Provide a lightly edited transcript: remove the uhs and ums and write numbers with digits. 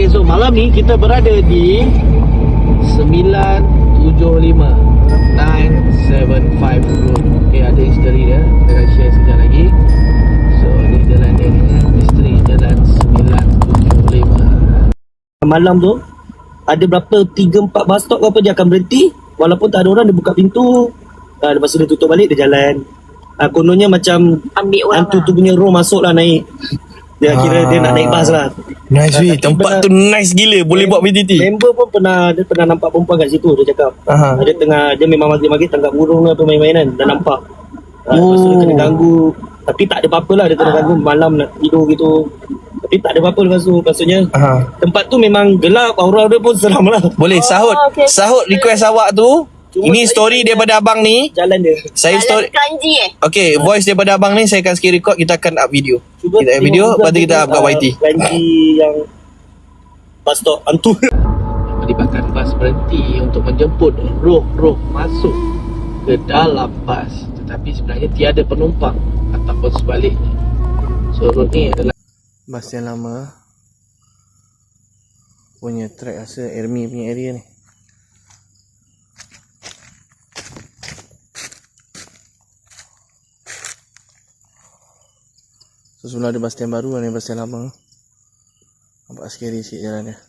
Okay, so malam ni kita berada di 975 Road. Okay, ada history dia. Kita akan share sekejap lagi. So, ni jalan dia ni. Misteri jalan 975. Malam tu, ada berapa 3-4 bus stop ke apa dia akan berhenti. Walaupun tak ada orang, dia buka pintu. Lepas tu dia tutup balik, dia jalan. Kononnya macam ambil orang hantu tu punya roh masuk lah naik. Dia kira dia nak naik bas lah. Nice weh. Tempat tu nice gila. Boleh buat PTT. Member pun pernah nampak perempuan kat situ. Dia cakap dia memang maghrib-maghrib tangkap burung lah, apa main-mainan. Dah nampak. Lepas tu dia kena ganggu. Tapi tak ada apa-apa lah. Dia kena ganggu malam nak tidur gitu. Tapi tak ada apa-apa lepas tu. Maksudnya tempat tu memang gelap. Aura dia pun seram lah. Boleh sahut. okay. Sahut request awak tu. Ini story daripada abang ni. Jalan dia. Saya story. Kranji Okay, voice daripada abang ni saya akan sikit record. Kita akan up video. Cuba Kita up video. Lepas tu kita up kat YT. Kranji yang bus stop hantu. Melibatkan bas berhenti untuk menjemput roh-roh masuk ke dalam bas. Tetapi sebenarnya tiada penumpang ataupun sebaliknya. So road ni adalah bas yang lama punya track rasa Ermi punya area ni. So sebelah ada bas stand baru dan bas stand lama. Nampak scary sikit jalan dia.